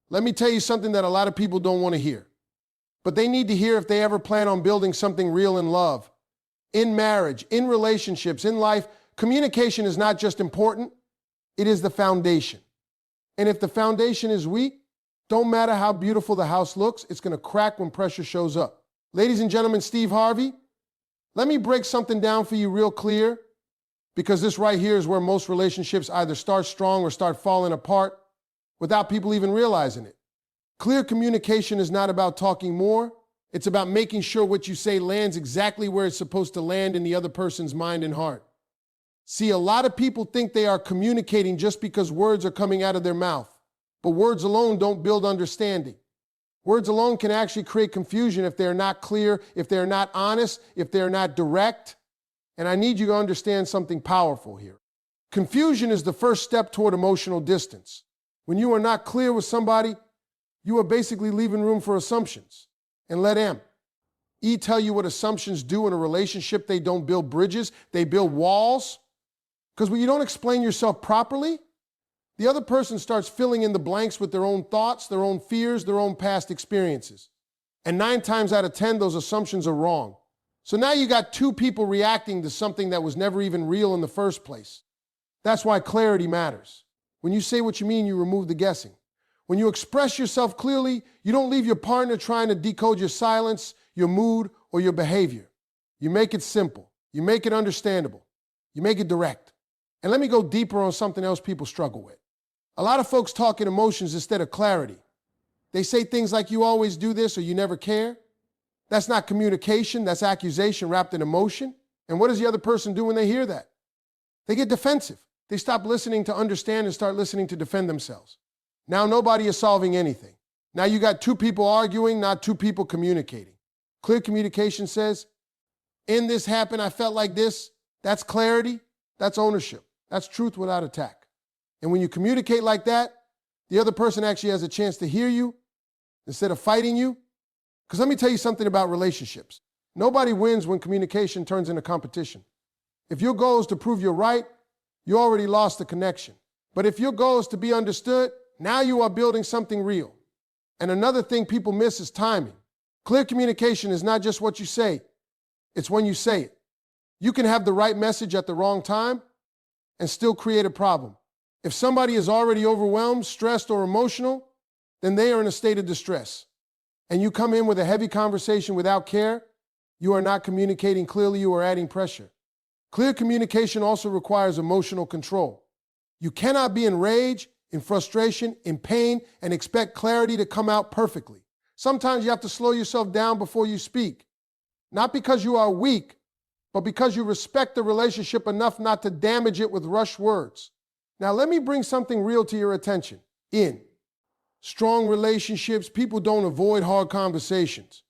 Let me tell you something that a lot of people don't want to hear. But they need to hear if they ever plan on building something real in love, in marriage, in relationships, in life. Communication is not just important, it is the foundation. And if the foundation is weak, don't matter how beautiful the house looks, it's going to crack when pressure shows up. Ladies and gentlemen, Steve Harvey, let me break something down for you real clear, because this right here is where most relationships either start strong or start falling apart without people even realizing it. Clear communication is not about talking more. It's about making sure what you say lands exactly where it's supposed to land in the other person's mind and heart. See, a lot of people think they are communicating just because words are coming out of their mouth. But words alone don't build understanding. Words alone can actually create confusion if they're not clear, if they're not honest, if they're not direct. And I need you to understand something powerful here. Confusion is the first step toward emotional distance. When you are not clear with somebody, you are basically leaving room for assumptions. And let E tell you what assumptions do in a relationship. They don't build bridges, they build walls. Because when you don't explain yourself properly, the other person starts filling in the blanks with their own thoughts, their own fears, their own past experiences. And 9 times out of 10, those assumptions are wrong. So now you got 2 people reacting to something that was never even real in the first place. That's why clarity matters. When you say what you mean, you remove the guessing. When you express yourself clearly, you don't leave your partner trying to decode your silence, your mood, or your behavior. You make it simple. You make it understandable. You make it direct. And let me go deeper on something else people struggle with. A lot of folks talk in emotions instead of clarity. They say things like, you always do this or you never care. That's not communication, that's accusation wrapped in emotion. And what does the other person do when they hear that? They get defensive. They stop listening to understand and start listening to defend themselves. Now nobody is solving anything. Now you got 2 people arguing, not 2 people communicating. Clear communication says, in this happened, I felt like this. That's clarity, that's ownership, that's truth without attack. And when you communicate like that, the other person actually has a chance to hear you instead of fighting you. Because let me tell you something about relationships. Nobody wins when communication turns into competition. If your goal is to prove you're right, you already lost the connection. But if your goal is to be understood, now you are building something real. And another thing people miss is timing. Clear communication is not just what you say, it's when you say it. You can have the right message at the wrong time and still create a problem. If somebody is already overwhelmed, stressed, or emotional, then they are in a state of distress. And you come in with a heavy conversation without care, you are not communicating clearly, you are adding pressure. Clear communication also requires emotional control. You cannot be in rage, in frustration, in pain, and expect clarity to come out perfectly. Sometimes you have to slow yourself down before you speak. Not because you are weak, but because you respect the relationship enough not to damage it with rushed words. Now let me bring something real to your attention. In strong relationships, people don't avoid hard conversations.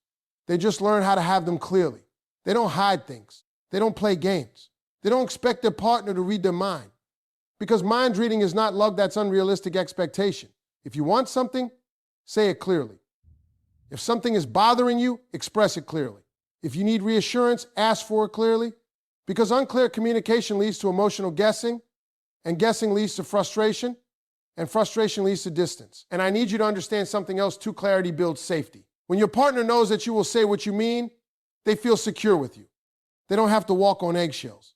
They just learn how to have them clearly. They don't hide things. They don't play games. They don't expect their partner to read their mind. Because mind reading is not love, that's unrealistic expectation. If you want something, say it clearly. If something is bothering you, express it clearly. If you need reassurance, ask for it clearly. Because unclear communication leads to emotional guessing, and guessing leads to frustration, and frustration leads to distance. And I need you to understand something else too. Clarity builds safety. When your partner knows that you will say what you mean, they feel secure with you. They don't have to walk on eggshells.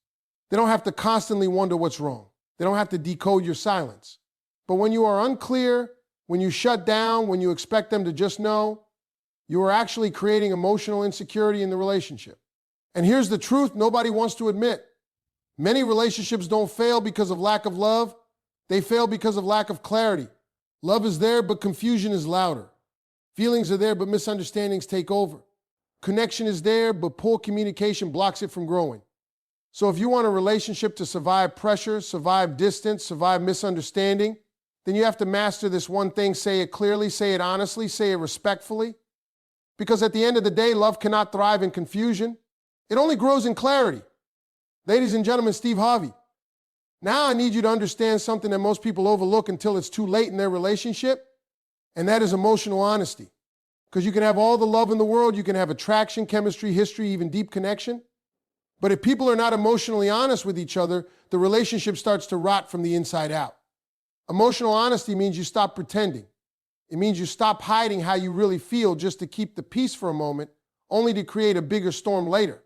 They don't have to constantly wonder what's wrong. They don't have to decode your silence. But when you are unclear, when you shut down, when you expect them to just know, you are actually creating emotional insecurity in the relationship. And here's the truth nobody wants to admit. Many relationships don't fail because of lack of love. They fail because of lack of clarity. Love is there, but confusion is louder. Feelings are there, but misunderstandings take over. Connection is there, but poor communication blocks it from growing. So if you want a relationship to survive pressure, survive distance, survive misunderstanding, then you have to master this one thing. Say it clearly, say it honestly, say it respectfully. Because at the end of the day, love cannot thrive in confusion. It only grows in clarity. Ladies and gentlemen, Steve Harvey. Now I need you to understand something that most people overlook until it's too late in their relationship, and that is emotional honesty. Because you can have all the love in the world, you can have attraction, chemistry, history, even deep connection. But if people are not emotionally honest with each other, the relationship starts to rot from the inside out. Emotional honesty means you stop pretending. It means you stop hiding how you really feel just to keep the peace for a moment, only to create a bigger storm later.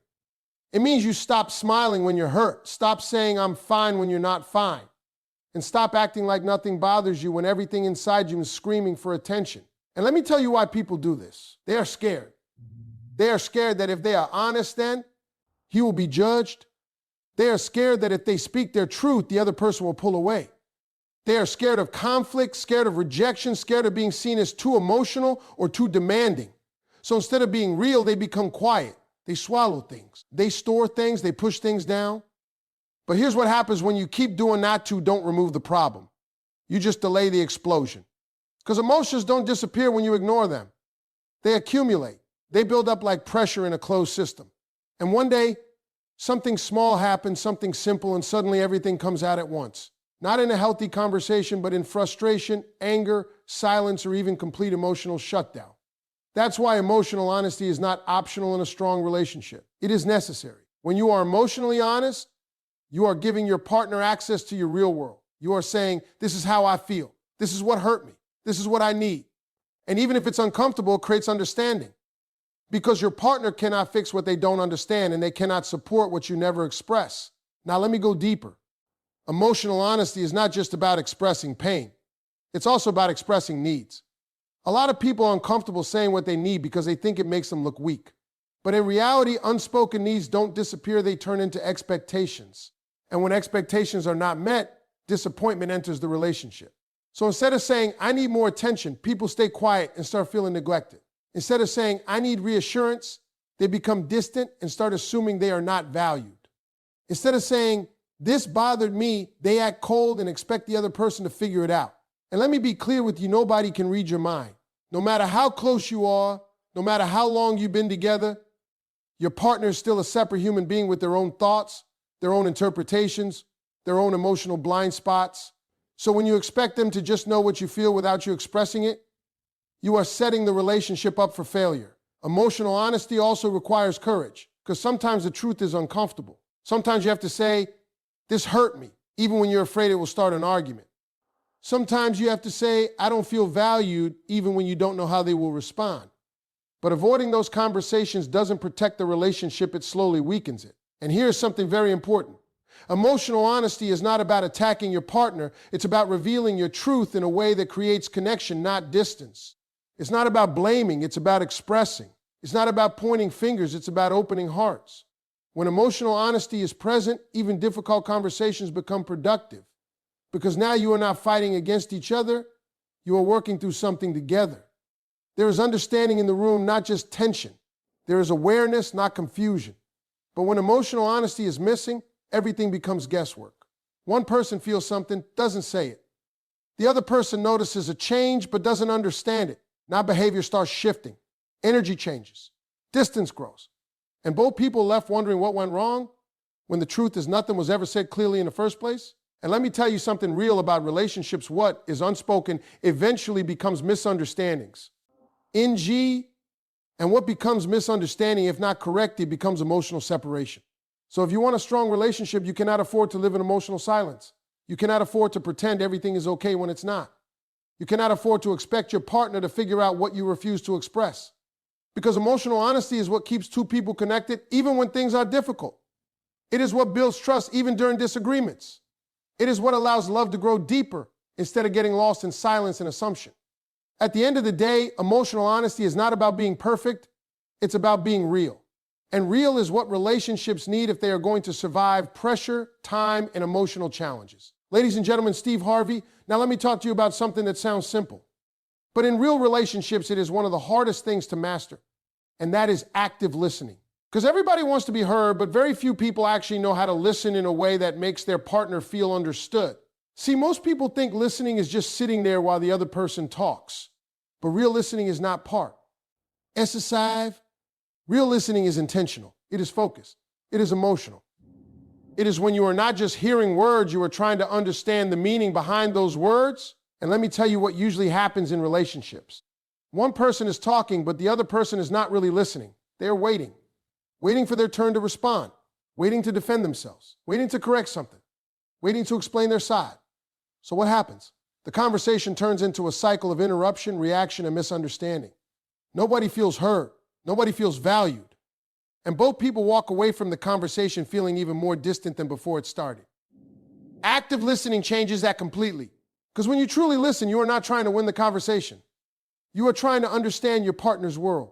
It means you stop smiling when you're hurt, stop saying I'm fine when you're not fine, and stop acting like nothing bothers you when everything inside you is screaming for attention. And let me tell you why people do this. They are scared. They are scared that if they are honest then, he will be judged. They are scared that if they speak their truth, the other person will pull away. They are scared of conflict, scared of rejection, scared of being seen as too emotional or too demanding. So instead of being real, they become quiet. They swallow things. They store things. They push things down. But here's what happens when you keep doing that don't remove the problem. You just delay the explosion. Because emotions don't disappear when you ignore them. They accumulate. They build up like pressure in a closed system. And one day, something small happens, something simple, and suddenly everything comes out at once. Not in a healthy conversation, but in frustration, anger, silence, or even complete emotional shutdown. That's why emotional honesty is not optional in a strong relationship. It is necessary. When you are emotionally honest, you are giving your partner access to your real world. You are saying, this is how I feel. This is what hurt me. This is what I need. And even if it's uncomfortable, it creates understanding. Because your partner cannot fix what they don't understand, and they cannot support what you never express. Now let me go deeper. Emotional honesty is not just about expressing pain. It's also about expressing needs. A lot of people are uncomfortable saying what they need because they think it makes them look weak. But in reality, unspoken needs don't disappear, they turn into expectations. And when expectations are not met, disappointment enters the relationship. So instead of saying, I need more attention, people stay quiet and start feeling neglected. Instead of saying, I need reassurance, they become distant and start assuming they are not valued. Instead of saying, this bothered me, they act cold and expect the other person to figure it out. And let me be clear with you, nobody can read your mind. No matter how close you are, no matter how long you've been together, your partner is still a separate human being with their own thoughts, their own interpretations, their own emotional blind spots. So when you expect them to just know what you feel without you expressing it, you are setting the relationship up for failure. Emotional honesty also requires courage, because sometimes the truth is uncomfortable. Sometimes you have to say, this hurt me, even when you're afraid it will start an argument. Sometimes you have to say, I don't feel valued, even when you don't know how they will respond. But avoiding those conversations doesn't protect the relationship, it slowly weakens it. And here's something very important. Emotional honesty is not about attacking your partner, it's about revealing your truth in a way that creates connection, not distance. It's not about blaming, it's about expressing. It's not about pointing fingers, it's about opening hearts. When emotional honesty is present, even difficult conversations become productive. Because now you are not fighting against each other, you are working through something together. There is understanding in the room, not just tension. There is awareness, not confusion. But when emotional honesty is missing, everything becomes guesswork. One person feels something, doesn't say it. The other person notices a change, but doesn't understand it. Now behavior starts shifting. Energy changes. Distance grows. And both people left wondering what went wrong when the truth is nothing was ever said clearly in the first place. And let me tell you something real about relationships. What is unspoken eventually becomes misunderstandings. NG, and what becomes misunderstanding, if not corrected, becomes emotional separation. So if you want a strong relationship, you cannot afford to live in emotional silence. You cannot afford to pretend everything is okay when it's not. You cannot afford to expect your partner to figure out what you refuse to express. Because emotional honesty is what keeps two people connected even when things are difficult. It is what builds trust even during disagreements. It is what allows love to grow deeper instead of getting lost in silence and assumption. At the end of the day, emotional honesty is not about being perfect, it's about being real. And real is what relationships need if they are going to survive pressure, time, and emotional challenges. Ladies and gentlemen, Steve Harvey. Now let me talk to you about something that sounds simple. But in real relationships, it is one of the hardest things to master, and that is active listening. Because everybody wants to be heard, but very few people actually know how to listen in a way that makes their partner feel understood. See, most people think listening is just sitting there while the other person talks. But real listening is not part. Exercise. Real listening is intentional. It is focused. It is emotional. It is when you are not just hearing words, you are trying to understand the meaning behind those words. And let me tell you what usually happens in relationships. One person is talking, but the other person is not really listening. They are waiting for their turn to respond, waiting to defend themselves, waiting to correct something, waiting to explain their side. So what happens? The conversation turns into a cycle of interruption, reaction, and misunderstanding. Nobody feels heard. Nobody feels valued. And both people walk away from the conversation feeling even more distant than before it started. Active listening changes that completely. Because when you truly listen, you are not trying to win the conversation. You are trying to understand your partner's world.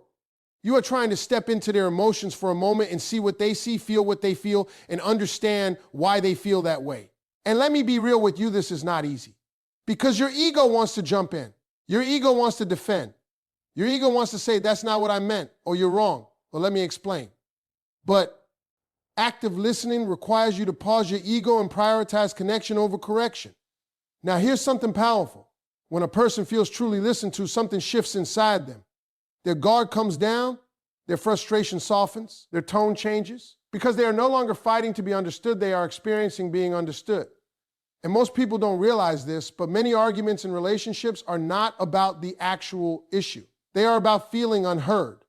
You are trying to step into their emotions for a moment and see what they see, feel what they feel, and understand why they feel that way. And let me be real with you, this is not easy. Because your ego wants to jump in. Your ego wants to defend. Your ego wants to say, that's not what I meant, or you're wrong. Well, let me explain. But active listening requires you to pause your ego and prioritize connection over correction. Now, here's something powerful. When a person feels truly listened to, something shifts inside them. Their guard comes down, their frustration softens, their tone changes. Because they are no longer fighting to be understood, they are experiencing being understood. And most people don't realize this, but many arguments in relationships are not about the actual issue. They are about feeling unheard.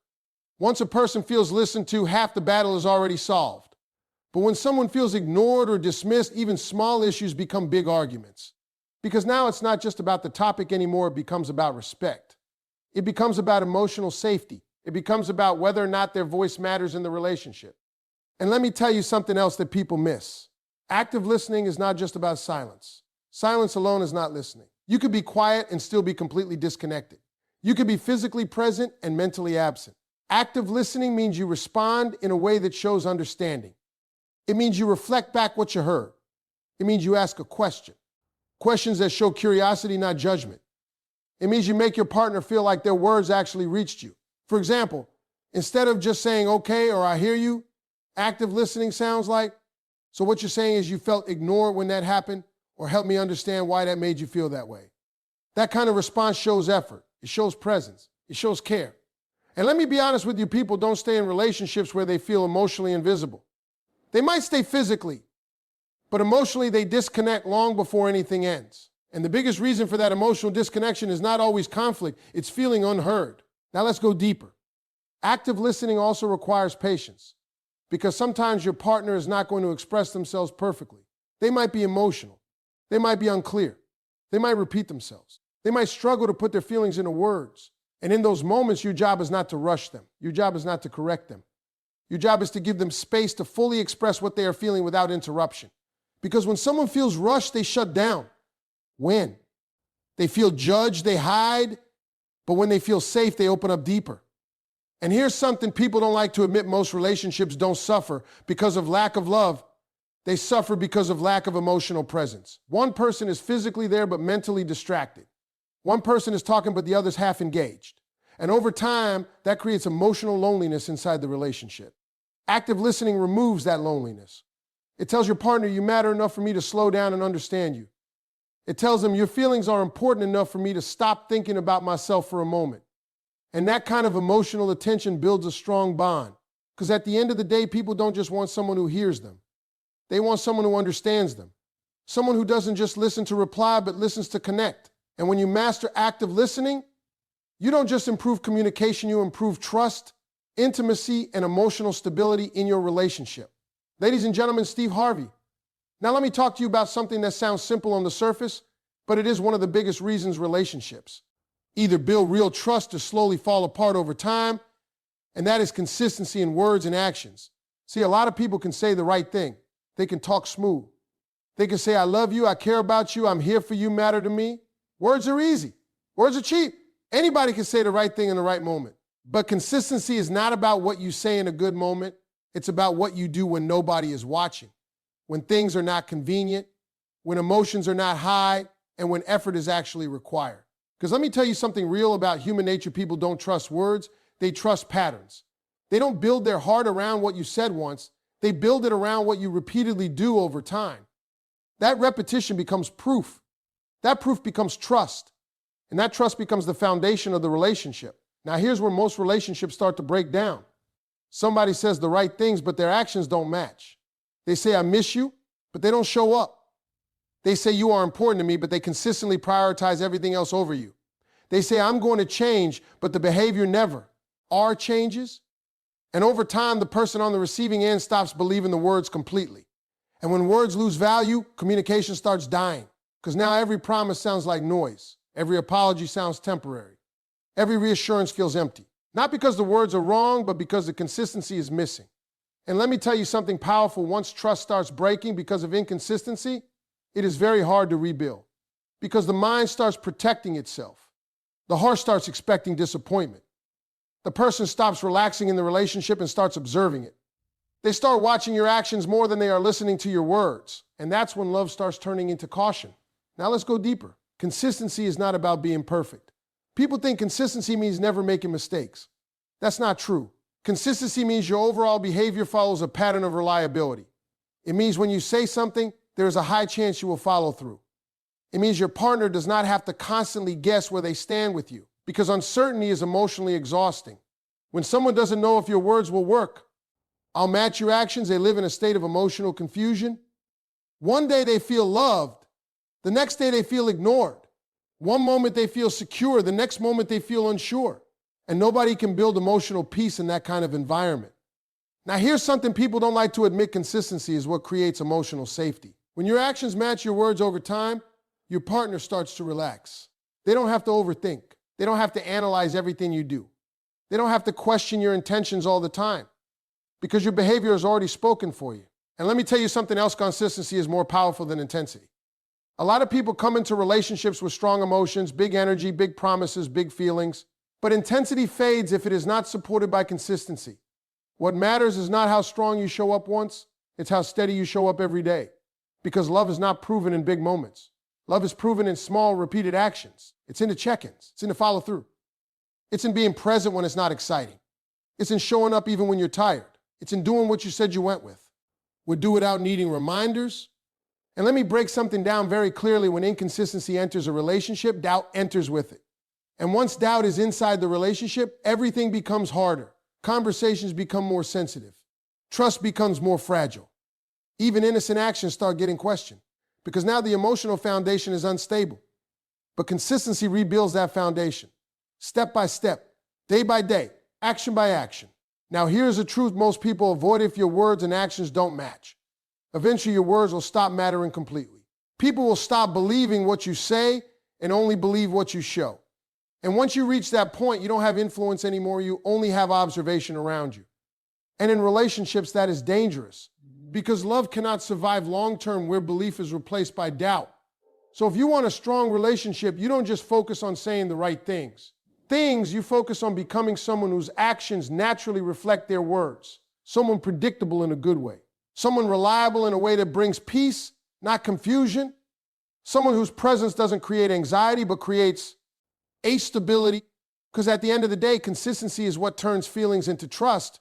Once a person feels listened to, half the battle is already solved. But when someone feels ignored or dismissed, even small issues become big arguments. Because now it's not just about the topic anymore, it becomes about respect. It becomes about emotional safety. It becomes about whether or not their voice matters in the relationship. And let me tell you something else that people miss. Active listening is not just about silence. Silence alone is not listening. You could be quiet and still be completely disconnected. You could be physically present and mentally absent. Active listening means you respond in a way that shows understanding. It means you reflect back what you heard. It means you ask a question. Questions that show curiosity, not judgment. It means you make your partner feel like their words actually reached you. For example, instead of just saying, okay, or I hear you, active listening sounds like, so what you're saying is you felt ignored when that happened, or help me understand why that made you feel that way. That kind of response shows effort. It shows presence. It shows care. And let me be honest with you, people don't stay in relationships where they feel emotionally invisible. They might stay physically, but emotionally they disconnect long before anything ends. And the biggest reason for that emotional disconnection is not always conflict, it's feeling unheard. Now let's go deeper. Active listening also requires patience, because sometimes your partner is not going to express themselves perfectly. They might be emotional. They might be unclear. They might repeat themselves. They might struggle to put their feelings into words. And in those moments, your job is not to rush them. Your job is not to correct them. Your job is to give them space to fully express what they are feeling without interruption. Because when someone feels rushed, they shut down. When? They feel judged, they hide. But when they feel safe, they open up deeper. And here's something people don't like to admit: most relationships don't suffer because of lack of love. They suffer because of lack of emotional presence. One person is physically there but mentally distracted. One person is talking but the other's half engaged. And over time, that creates emotional loneliness inside the relationship. Active listening removes that loneliness. It tells your partner, you matter enough for me to slow down and understand you. It tells them your feelings are important enough for me to stop thinking about myself for a moment. And that kind of emotional attention builds a strong bond. Because at the end of the day, people don't just want someone who hears them. They want someone who understands them. Someone who doesn't just listen to reply, but listens to connect. And when you master active listening, you don't just improve communication, you improve trust, intimacy, and emotional stability in your relationship. Ladies and gentlemen, Steve Harvey. Now let me talk to you about something that sounds simple on the surface, but it is one of the biggest reasons relationships either build real trust or slowly fall apart over time, and that is consistency in words and actions. See, a lot of people can say the right thing. They can talk smooth. They can say, I love you, I care about you, I'm here for you, matter to me. Words are easy. Words are cheap. Anybody can say the right thing in the right moment. But consistency is not about what you say in a good moment. It's about what you do when nobody is watching, when things are not convenient, when emotions are not high, and when effort is actually required. Because let me tell you something real about human nature. People don't trust words. They trust patterns. They don't build their heart around what you said once. They build it around what you repeatedly do over time. That repetition becomes proof. That proof becomes trust. And that trust becomes the foundation of the relationship. Now, here's where most relationships start to break down. Somebody says the right things, but their actions don't match. They say, I miss you, but they don't show up. They say you are important to me, but they consistently prioritize everything else over you. They say, I'm going to change, but the behavior never changes. And over time, the person on the receiving end stops believing the words completely. And when words lose value, communication starts dying. Because now every promise sounds like noise. Every apology sounds temporary. Every reassurance feels empty. Not because the words are wrong, but because the consistency is missing. And let me tell you something powerful. Once trust starts breaking because of inconsistency, it is very hard to rebuild. Because the mind starts protecting itself. The heart starts expecting disappointment. The person stops relaxing in the relationship and starts observing it. They start watching your actions more than they are listening to your words. And that's when love starts turning into caution. Now let's go deeper. Consistency is not about being perfect. People think consistency means never making mistakes. That's not true. Consistency means your overall behavior follows a pattern of reliability. It means when you say something, there is a high chance you will follow through. It means your partner does not have to constantly guess where they stand with you, because uncertainty is emotionally exhausting. When someone doesn't know if your words will work, I'll match your actions, they live in a state of emotional confusion. One day they feel loved. The next day they feel ignored. One moment they feel secure. The next moment they feel unsure. And nobody can build emotional peace in that kind of environment. Now here's something people don't like to admit. Consistency is what creates emotional safety. When your actions match your words over time, your partner starts to relax. They don't have to overthink. They don't have to analyze everything you do. They don't have to question your intentions all the time, because your behavior is already spoken for you. And let me tell you something else. Consistency is more powerful than intensity. A lot of people come into relationships with strong emotions, big energy, big promises, big feelings. But intensity fades if it is not supported by consistency. What matters is not how strong you show up once, it's how steady you show up every day. Because love is not proven in big moments. Love is proven in small, repeated actions. It's in the check-ins. It's in the follow-through. It's in being present when it's not exciting. It's in showing up even when you're tired. It's in doing what you said you went with. Would do without needing reminders. And let me break something down very clearly. When inconsistency enters a relationship, doubt enters with it. And once doubt is inside the relationship, everything becomes harder. Conversations become more sensitive. Trust becomes more fragile. Even innocent actions start getting questioned, because now the emotional foundation is unstable. But consistency rebuilds that foundation, step by step, day by day, action by action. Now here's the truth most people avoid: if your words and actions don't match, eventually your words will stop mattering completely. People will stop believing what you say and only believe what you show. And once you reach that point, you don't have influence anymore. You only have observation around you. And in relationships, that is dangerous, because love cannot survive long-term where belief is replaced by doubt. So if you want a strong relationship, you don't just focus on saying the right things. You focus on becoming someone whose actions naturally reflect their words. Someone predictable in a good way. Someone reliable in a way that brings peace, not confusion. Someone whose presence doesn't create anxiety, but creates stability. Because at the end of the day, consistency is what turns feelings into trust.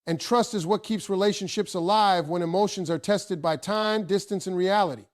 And trust is what keeps relationships alive when emotions are tested by time, distance, and reality.